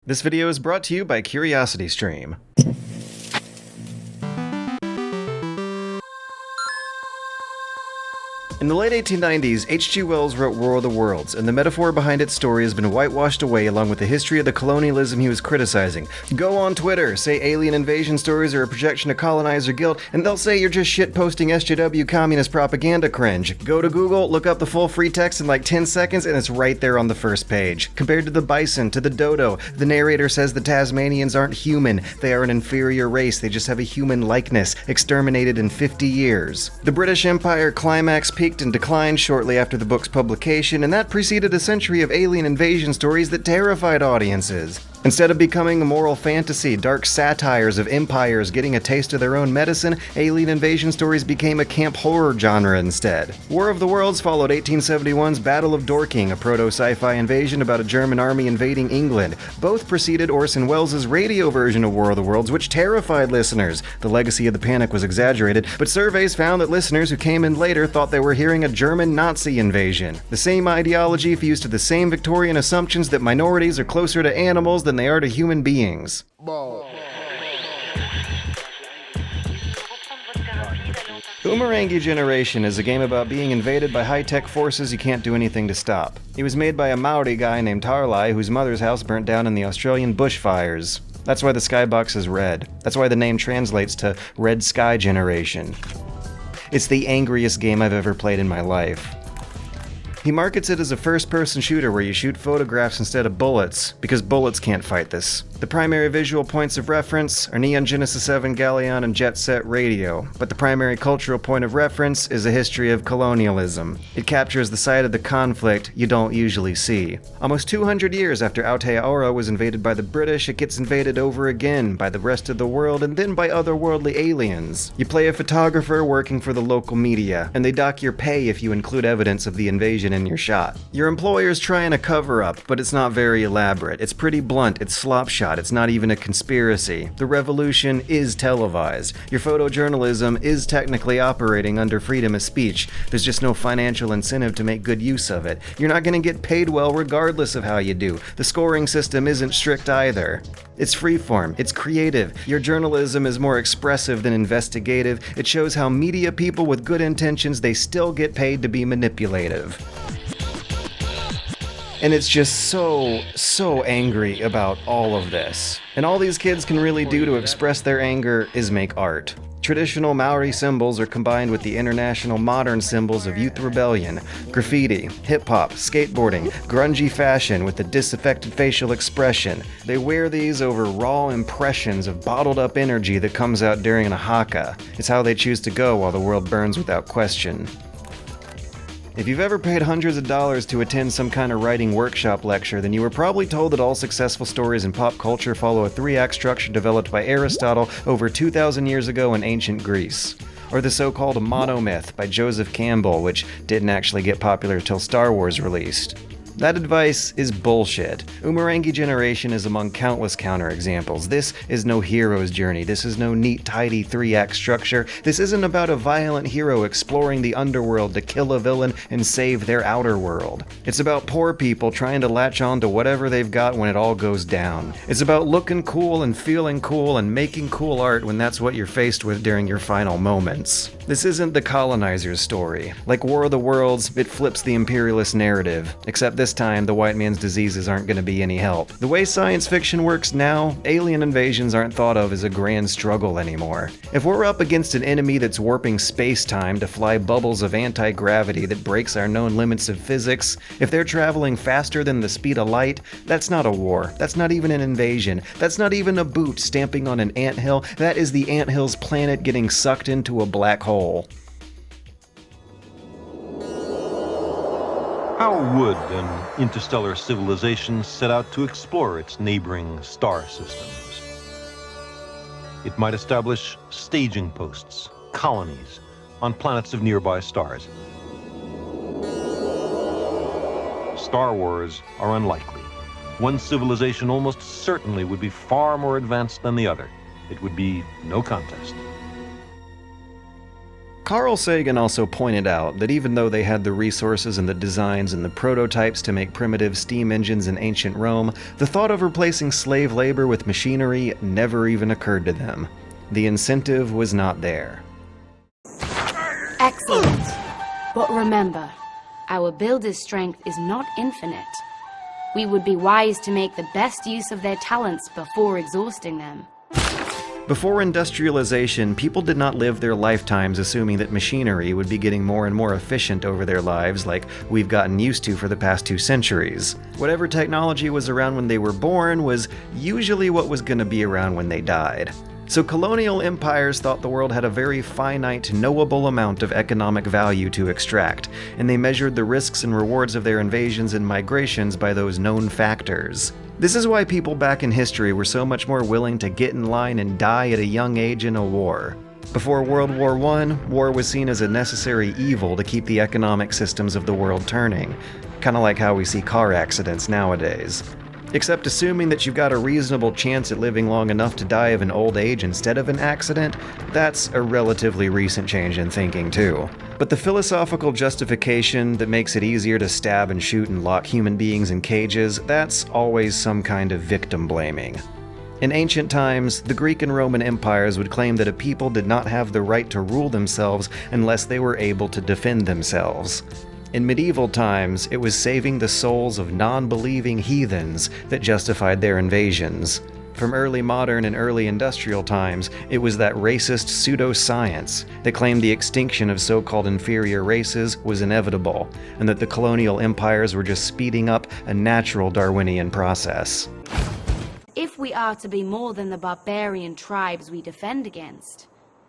This video is brought to you by CuriosityStream. In the late 1890s, H.G. Wells wrote War of the Worlds, and the metaphor behind its story has been whitewashed away along with the history of the colonialism he was criticizing. Go on Twitter, say alien invasion stories are a projection of colonizer guilt, and they'll say you're just shitposting SJW communist propaganda cringe. Go to Google, look up the full free text in like 10 seconds, and it's right there on the first page. Compared to the bison, to the dodo, the narrator says the Tasmanians aren't human. They are an inferior race. They just have a human likeness, exterminated in 50 years. The British Empire climax peaked and declined shortly after the book's publication, and that preceded a century of alien invasion stories that terrified audiences. Instead of becoming a moral fantasy, dark satires of empires getting a taste of their own medicine, alien invasion stories became a camp horror genre instead. War of the Worlds followed 1871's Battle of Dorking, a proto-sci-fi invasion about a German army invading England. Both preceded Orson Welles' radio version of War of the Worlds, which terrified listeners. The legacy of the panic was exaggerated, but surveys found that listeners who came in later thought they were hearing a German Nazi invasion. The same ideology fused to the same Victorian assumptions that minorities are closer to animals than they are to human beings. Umurangi Generation is a game about being invaded by high-tech forces you can't do anything to stop. It was made by a Maori guy named Tali, whose mother's house burnt down in the Australian bushfires. That's why the skybox is red. That's why the name translates to Red Sky Generation. It's the angriest game I've ever played in my life. He markets it as a first-person shooter where you shoot photographs instead of bullets, because bullets can't fight this. The primary visual points of reference are Neon Genesis Evangelion and Jet Set Radio, but the primary cultural point of reference is a history of colonialism. It captures the side of the conflict you don't usually see. Almost 200 years after Aotearoa was invaded by the British, it gets invaded over again by the rest of the world and then by otherworldly aliens. You play a photographer working for the local media, and they dock your pay if you include evidence of the invasion in your shot. Your employer's trying a cover-up, but it's not very elaborate. It's pretty blunt, it's slopshot. It's not even a conspiracy. The revolution is televised. Your photojournalism is technically operating under freedom of speech. There's just no financial incentive to make good use of it. You're not going to get paid well regardless of how you do. The scoring system isn't strict either. It's freeform. It's creative. Your journalism is more expressive than investigative. It shows how media people with good intentions, they still get paid to be manipulative. And it's just so angry about all of this. And all these kids can really do to express their anger is make art. Traditional Maori symbols are combined with the international modern symbols of youth rebellion, graffiti, hip-hop, skateboarding, grungy fashion with the disaffected facial expression. They wear these over raw impressions of bottled-up energy that comes out during a haka. It's how they choose to go while the world burns without question. If you've ever paid hundreds of dollars to attend some kind of writing workshop lecture, then you were probably told that all successful stories in pop culture follow a three-act structure developed by Aristotle over 2,000 years ago in ancient Greece. Or the so-called monomyth by Joseph Campbell, which didn't actually get popular until Star Wars released. That advice is bullshit. Umurangi Generation is among countless counterexamples. This is no hero's journey. This is no neat, tidy three-act structure. This isn't about a violent hero exploring the underworld to kill a villain and save their outer world. It's about poor people trying to latch on to whatever they've got when it all goes down. It's about looking cool and feeling cool and making cool art when that's what you're faced with during your final moments. This isn't the colonizer's story. Like War of the Worlds, it flips the imperialist narrative, except this time the white man's diseases aren't going to be any help. The way science fiction works now, alien invasions aren't thought of as a grand struggle anymore. If we're up against an enemy that's warping space-time to fly bubbles of anti-gravity that breaks our known limits of physics, if they're traveling faster than the speed of light, that's not a war. That's not even an invasion. That's not even a boot stamping on an anthill. That is the anthill's planet getting sucked into a black hole. How would an interstellar civilization set out to explore its neighboring star systems? It might establish staging posts, colonies, on planets of nearby stars. Star wars are unlikely. One civilization almost certainly would be far more advanced than the other. It would be no contest. Carl Sagan also pointed out that even though they had the resources and the designs and the prototypes to make primitive steam engines in ancient Rome, the thought of replacing slave labor with machinery never even occurred to them. The incentive was not there. Excellent. But remember, our builders' strength is not infinite. We would be wise to make the best use of their talents before exhausting them. Before industrialization, people did not live their lifetimes assuming that machinery would be getting more and more efficient over their lives like we've gotten used to for the past 2 centuries. Whatever technology was around when they were born was usually what was going to be around when they died. So colonial empires thought the world had a very finite, knowable amount of economic value to extract, and they measured the risks and rewards of their invasions and migrations by those known factors. This is why people back in history were so much more willing to get in line and die at a young age in a war. Before World War I, war was seen as a necessary evil to keep the economic systems of the world turning, kind of like how we see car accidents nowadays. Except assuming that you've got a reasonable chance at living long enough to die of an old age instead of an accident, that's a relatively recent change in thinking too. But the philosophical justification that makes it easier to stab and shoot and lock human beings in cages, that's always some kind of victim blaming. In ancient times, the Greek and Roman empires would claim that a people did not have the right to rule themselves unless they were able to defend themselves. In medieval times, it was saving the souls of non-believing heathens that justified their invasions. From early modern and early industrial times, it was that racist pseudoscience that claimed the extinction of so-called inferior races was inevitable, and that the colonial empires were just speeding up a natural Darwinian process. If we are to be more than the barbarian tribes we defend against,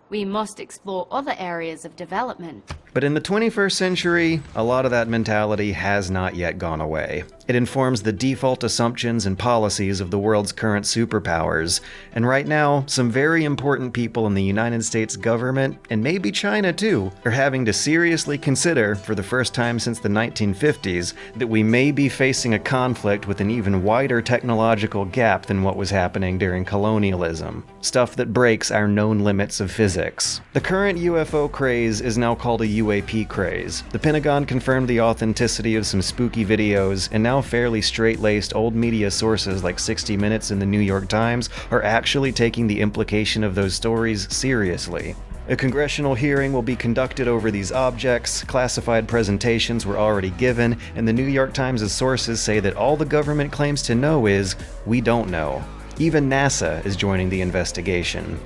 we must explore other areas of development. But in the 21st century, a lot of that mentality has not yet gone away. It informs the default assumptions and policies of the world's current superpowers, and right now, some very important people in the United States government, and maybe China too, are having to seriously consider, for the first time since the 1950s, that we may be facing a conflict with an even wider technological gap than what was happening during colonialism. Stuff that breaks our known limits of physics. The current UFO craze is now called a UAP craze. The Pentagon confirmed the authenticity of some spooky videos, and now fairly straight-laced old media sources like 60 Minutes and the New York Times are actually taking the implication of those stories seriously. A congressional hearing will be conducted over these objects, classified presentations were already given, and the New York Times' sources say that all the government claims to know is, we don't know. Even NASA is joining the investigation.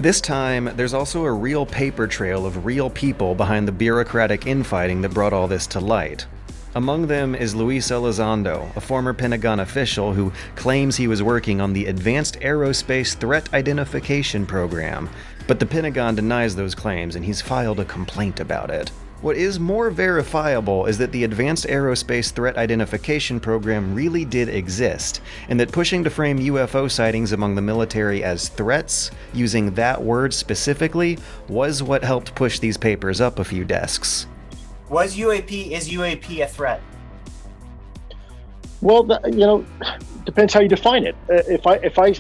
This time, there's also a real paper trail of real people behind the bureaucratic infighting that brought all this to light. Among them is Luis Elizondo, a former Pentagon official who claims he was working on the Advanced Aerospace Threat Identification Program, but the Pentagon denies those claims and he's filed a complaint about it. What is more verifiable is that the Advanced Aerospace Threat Identification Program really did exist, and that pushing to frame UFO sightings among the military as threats, using that word specifically, was what helped push these papers up a few desks. Is UAP a threat? Well, depends how you define it. If I,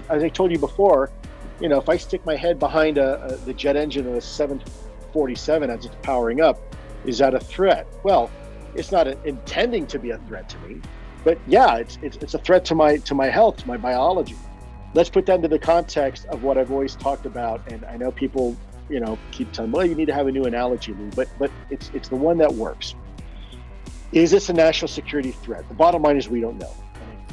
as I told you before, if I stick my head behind the jet engine of a 747 as it's powering up, is that a threat? Well, it's not intending to be a threat to me, but yeah, it's a threat to my health, to my biology. Let's put that into the context of what I've always talked about, and I know people, keep telling me, well, you need to have a new analogy, Lou, but it's the one that works. Is this a national security threat? The bottom line is we don't know.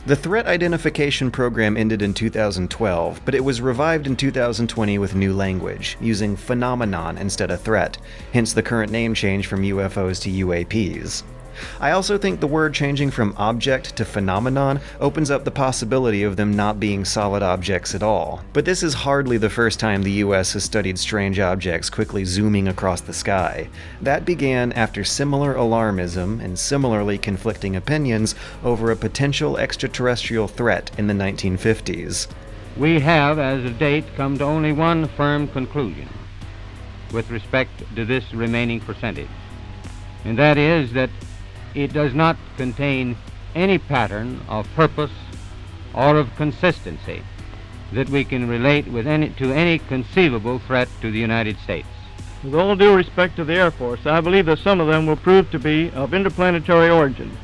The Threat Identification Program ended in 2012, but it was revived in 2020 with new language, using phenomenon instead of threat, hence the current name change from UFOs to UAPs. I also think the word changing from object to phenomenon opens up the possibility of them not being solid objects at all. But this is hardly the first time the US has studied strange objects quickly zooming across the sky. That began after similar alarmism and similarly conflicting opinions over a potential extraterrestrial threat in the 1950s. We have, as of date, come to only one firm conclusion with respect to this remaining percentage, and that is that it does not contain any pattern of purpose or of consistency that we can relate to any conceivable threat to the United States. With all due respect to the Air Force, I believe that some of them will prove to be of interplanetary origin.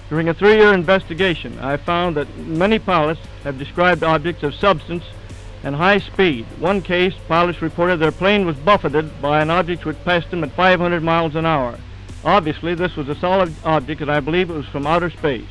During a 3-year investigation, I found that many pilots have described objects of substance and high speed. One case, pilots reported their plane was buffeted by an object which passed them at 500 miles an hour. Obviously, this was a solid object, and I believe it was from outer space.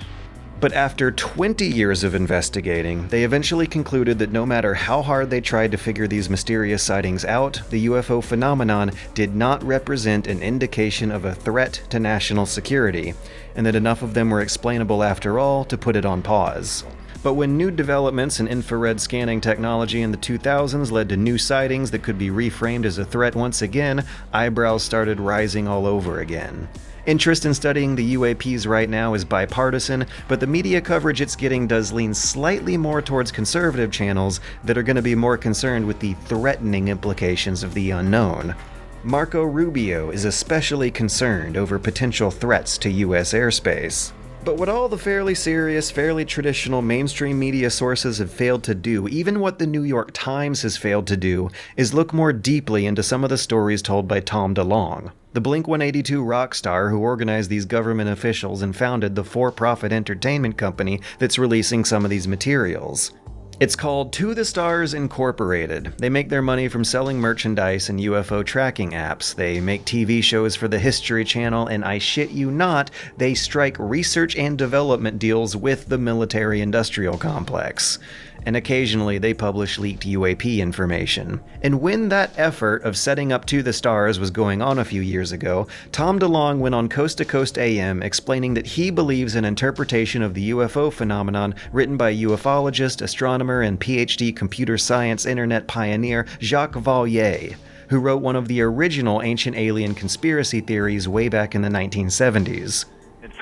But after 20 years of investigating, they eventually concluded that no matter how hard they tried to figure these mysterious sightings out, the UFO phenomenon did not represent an indication of a threat to national security, and that enough of them were explainable after all to put it on pause. But when new developments in infrared scanning technology in the 2000s led to new sightings that could be reframed as a threat once again, eyebrows started rising all over again. Interest in studying the UAPs right now is bipartisan, but the media coverage it's getting does lean slightly more towards conservative channels that are going to be more concerned with the threatening implications of the unknown. Marco Rubio is especially concerned over potential threats to U.S. airspace. But what all the fairly serious, fairly traditional mainstream media sources have failed to do, even what the New York Times has failed to do, is look more deeply into some of the stories told by Tom DeLonge, the Blink-182 rock star who organized these government officials and founded the for-profit entertainment company that's releasing some of these materials. It's called To the Stars Incorporated. They make their money from selling merchandise and UFO tracking apps. They make TV shows for the History Channel, and I shit you not, they strike research and development deals with the military-industrial complex. And occasionally they publish leaked UAP information. And when that effort of setting up To the Stars was going on a few years ago, Tom DeLonge went on Coast to Coast AM explaining that he believes an interpretation of the UFO phenomenon written by ufologist, astronomer, and PhD computer science internet pioneer Jacques Vallée, who wrote one of the original ancient alien conspiracy theories way back in the 1970s.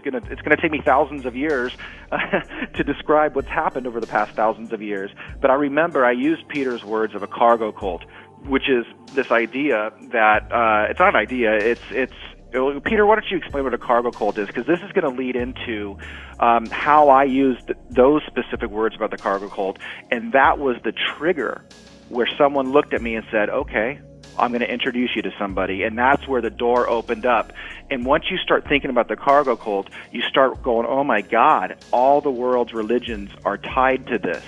It's gonna take me thousands of years to describe what's happened over the past thousands of years. But I remember I used Peter's words of a cargo cult, which is this idea that it's not an idea. It's Peter, why don't you explain what a cargo cult is? Because this is going to lead into how I used those specific words about the cargo cult, and that was the trigger where someone looked at me and said, "Okay, I'm going to introduce you to somebody," and that's where the door opened up. And once you start thinking about the cargo cult, you start going, oh my God, all the world's religions are tied to this.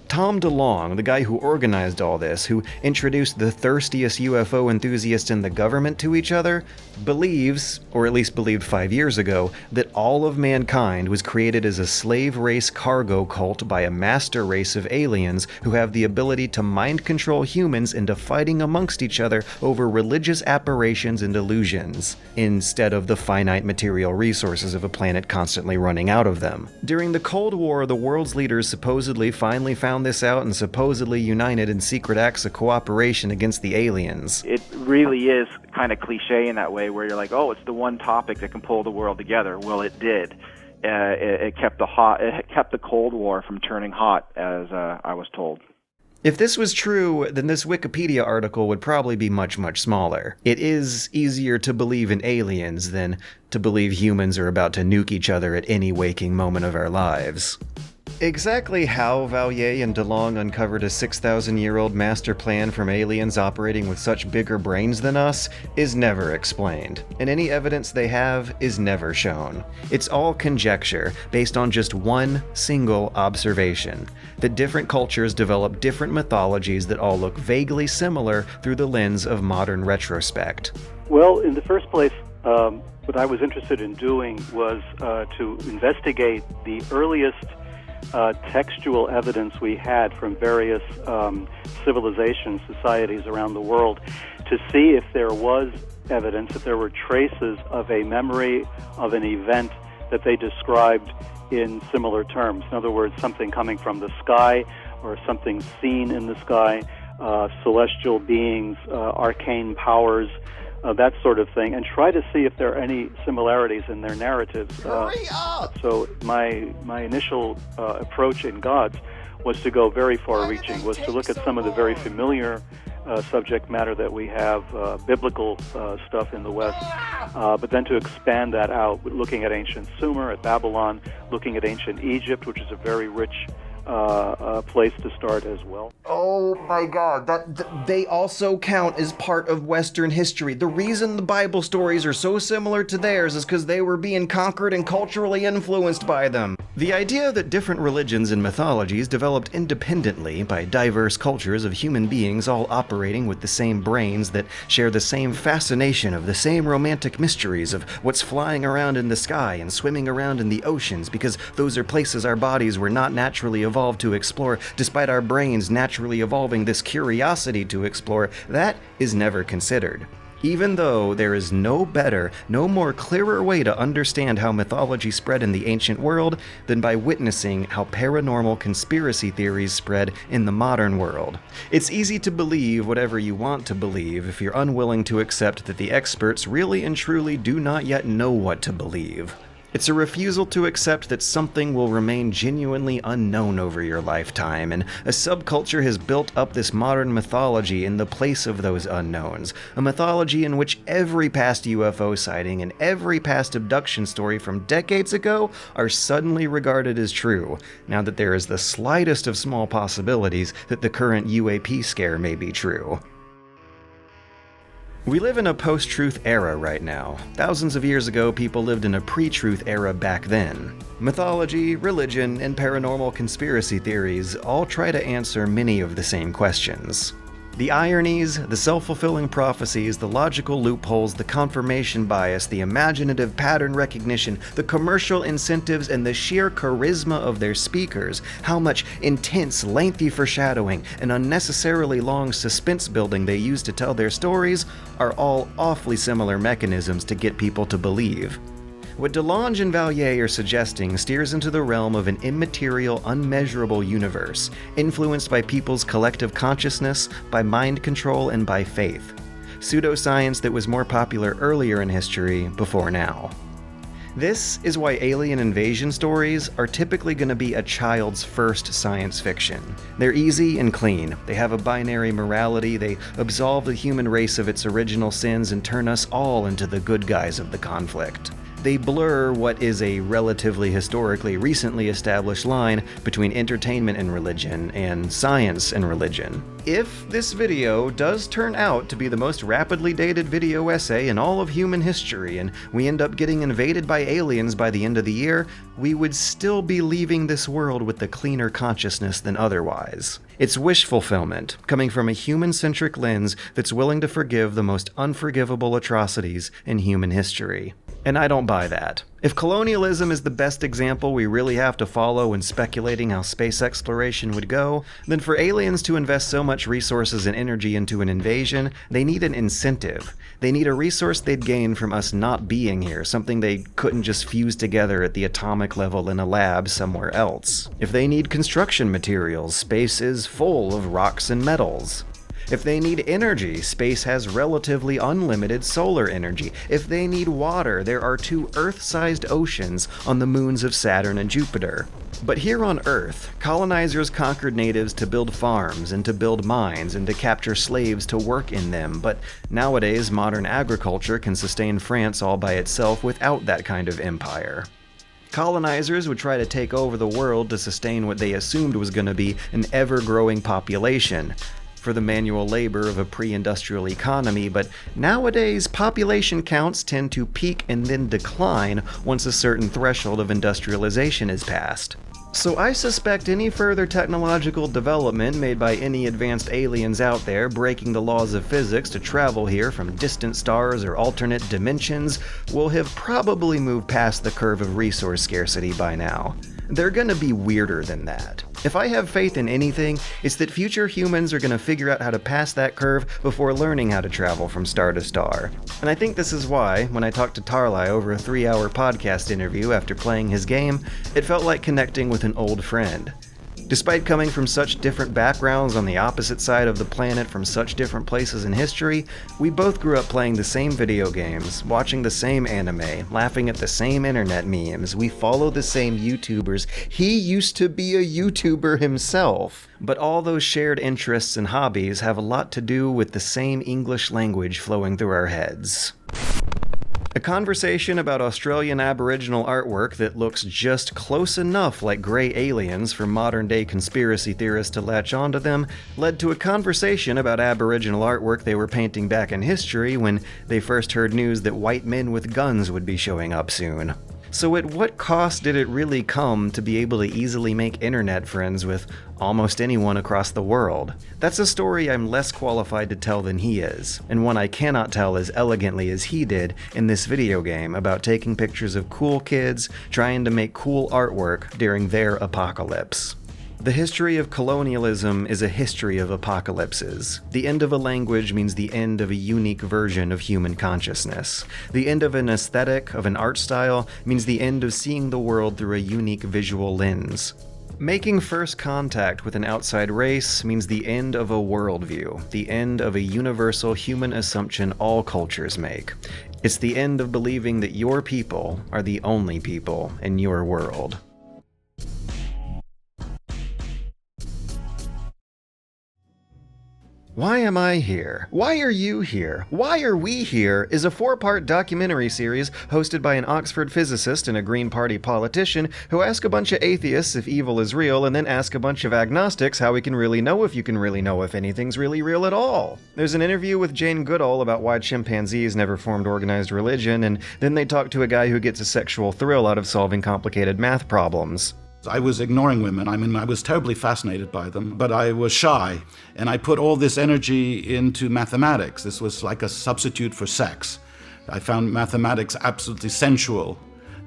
Tom DeLonge, the guy who organized all this, who introduced the thirstiest UFO enthusiasts in the government to each other, believes, or at least believed 5 years ago, that all of mankind was created as a slave race cargo cult by a master race of aliens who have the ability to mind control humans into fighting amongst each other over religious aberrations and illusions, instead of the finite material resources of a planet constantly running out of them. During the Cold War, the world's leaders supposedly finally found this out and supposedly united in secret acts of cooperation against the aliens. It really is kind of cliche in that way, where you're like, oh, it's the one topic that can pull the world together. Well, it did. It kept the Cold War from turning hot, as I was told. If this was true, then this Wikipedia article would probably be much, much smaller. It is easier to believe in aliens than to believe humans are about to nuke each other at any waking moment of our lives. Exactly how Vallée and DeLonge uncovered a 6,000-year-old master plan from aliens operating with such bigger brains than us is never explained, and any evidence they have is never shown. It's all conjecture, based on just one single observation, that different cultures develop different mythologies that all look vaguely similar through the lens of modern retrospect. Well, in the first place, what I was interested in doing was to investigate the earliest textual evidence we had from various civilizations, societies around the world, to see if there was evidence, if there were traces of a memory of an event that they described in similar terms. In other words, something coming from the sky or something seen in the sky, celestial beings, arcane powers, that sort of thing, and try to see if there are any similarities in their narratives. So my initial approach in Gods was to go very far-reaching, was to look at some of the very familiar subject matter that we have, biblical stuff in the West, but then to expand that out, looking at ancient Sumer, at Babylon, looking at ancient Egypt, which is a very rich place to start as well. Oh my God, they also count as part of Western history. The reason the Bible stories are so similar to theirs is because they were being conquered and culturally influenced by them. The idea that different religions and mythologies developed independently by diverse cultures of human beings all operating with the same brains that share the same fascination of the same romantic mysteries of what's flying around in the sky and swimming around in the oceans, because those are places our bodies were not naturally evolved to explore, despite our brains naturally evolving this curiosity to explore, that is never considered. Even though there is no better, no more clearer way to understand how mythology spread in the ancient world than by witnessing how paranormal conspiracy theories spread in the modern world. It's easy to believe whatever you want to believe if you're unwilling to accept that the experts really and truly do not yet know what to believe. It's a refusal to accept that something will remain genuinely unknown over your lifetime, and a subculture has built up this modern mythology in the place of those unknowns, a mythology in which every past UFO sighting and every past abduction story from decades ago are suddenly regarded as true, now that there is the slightest of small possibilities that the current UAP scare may be true. We live in a post-truth era right now. Thousands of years ago, people lived in a pre-truth era back then. Mythology, religion, and paranormal conspiracy theories all try to answer many of the same questions. The ironies, the self-fulfilling prophecies, the logical loopholes, the confirmation bias, the imaginative pattern recognition, the commercial incentives, and the sheer charisma of their speakers, how much intense, lengthy foreshadowing and unnecessarily long suspense building they use to tell their stories, are all awfully similar mechanisms to get people to believe. What DeLonge and Valier are suggesting steers into the realm of an immaterial, unmeasurable universe, influenced by people's collective consciousness, by mind control, and by faith. Pseudoscience that was more popular earlier in history before now. This is why alien invasion stories are typically going to be a child's first science fiction. They're easy and clean. They have a binary morality. They absolve the human race of its original sins and turn us all into the good guys of the conflict. They blur what is a relatively historically recently established line between entertainment and religion, and science and religion. If this video does turn out to be the most rapidly dated video essay in all of human history, and we end up getting invaded by aliens by the end of the year, we would still be leaving this world with a cleaner consciousness than otherwise. It's wish fulfillment, coming from a human-centric lens that's willing to forgive the most unforgivable atrocities in human history. And I don't buy that. If colonialism is the best example we really have to follow in speculating how space exploration would go, then for aliens to invest so much resources and energy into an invasion, they need an incentive. They need a resource they'd gain from us not being here, something they couldn't just fuse together at the atomic level in a lab somewhere else. If they need construction materials, space is full of rocks and metals. If they need energy, space has relatively unlimited solar energy. If they need water, there are 2 Earth-sized oceans on the moons of Saturn and Jupiter. But here on Earth, colonizers conquered natives to build farms and to build mines and to capture slaves to work in them, but nowadays modern agriculture can sustain France all by itself without that kind of empire. Colonizers would try to take over the world to sustain what they assumed was going to be an ever-growing population, for the manual labor of a pre-industrial economy, but nowadays population counts tend to peak and then decline once a certain threshold of industrialization is passed. So I suspect any further technological development made by any advanced aliens out there breaking the laws of physics to travel here from distant stars or alternate dimensions will have probably moved past the curve of resource scarcity by now. They're gonna be weirder than that. If I have faith in anything, it's that future humans are gonna figure out how to pass that curve before learning how to travel from star to star. And I think this is why, when I talked to Tali over a 3-hour podcast interview after playing his game, it felt like connecting with an old friend. Despite coming from such different backgrounds on the opposite side of the planet from such different places in history, we both grew up playing the same video games, watching the same anime, laughing at the same internet memes. We follow the same YouTubers. He used to be a YouTuber himself. But all those shared interests and hobbies have a lot to do with the same English language flowing through our heads. A conversation about Australian Aboriginal artwork that looks just close enough like gray aliens for modern-day conspiracy theorists to latch onto them led to a conversation about Aboriginal artwork they were painting back in history when they first heard news that white men with guns would be showing up soon. So at what cost did it really come to be able to easily make internet friends with almost anyone across the world? That's a story I'm less qualified to tell than he is, and one I cannot tell as elegantly as he did in this video game about taking pictures of cool kids trying to make cool artwork during their apocalypse. The history of colonialism is a history of apocalypses. The end of a language means the end of a unique version of human consciousness. The end of an aesthetic, of an art style, means the end of seeing the world through a unique visual lens. Making first contact with an outside race means the end of a worldview, the end of a universal human assumption all cultures make. It's the end of believing that your people are the only people in your world. Why Am I Here? Why Are You Here? Why Are We Here? Is a 4-part documentary series hosted by an Oxford physicist and a Green Party politician who ask a bunch of atheists if evil is real and then ask a bunch of agnostics how we can really know if you can really know if anything's really real at all. There's an interview with Jane Goodall about why chimpanzees never formed organized religion, and then they talk to a guy who gets a sexual thrill out of solving complicated math problems. I was ignoring women. I was terribly fascinated by them, but I was shy, and I put all this energy into mathematics. This was like a substitute for sex. I found mathematics absolutely sensual.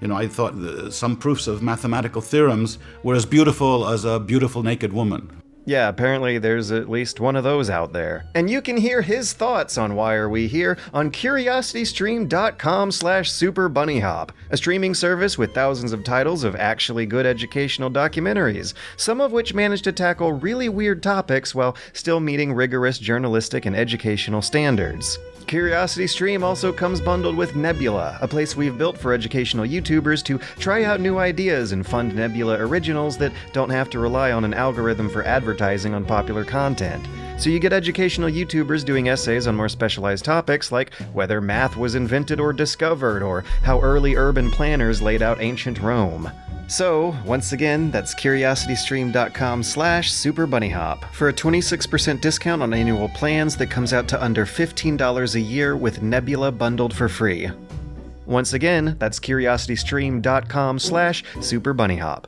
I thought some proofs of mathematical theorems were as beautiful as a beautiful naked woman. Yeah, apparently there's at least one of those out there. And you can hear his thoughts on Why Are We Here on curiositystream.com/superbunnyhop, a streaming service with thousands of titles of actually good educational documentaries, some of which manage to tackle really weird topics while still meeting rigorous journalistic and educational standards. Curiosity Stream also comes bundled with Nebula, a place we've built for educational YouTubers to try out new ideas and fund Nebula originals that don't have to rely on an algorithm for advertising on popular content. So you get educational YouTubers doing essays on more specialized topics like whether math was invented or discovered, or how early urban planners laid out ancient Rome. So, once again, that's curiositystream.com/superbunnyhop for a 26% discount on annual plans that comes out to under $15 a year with Nebula bundled for free. Once again, that's curiositystream.com/superbunnyhop.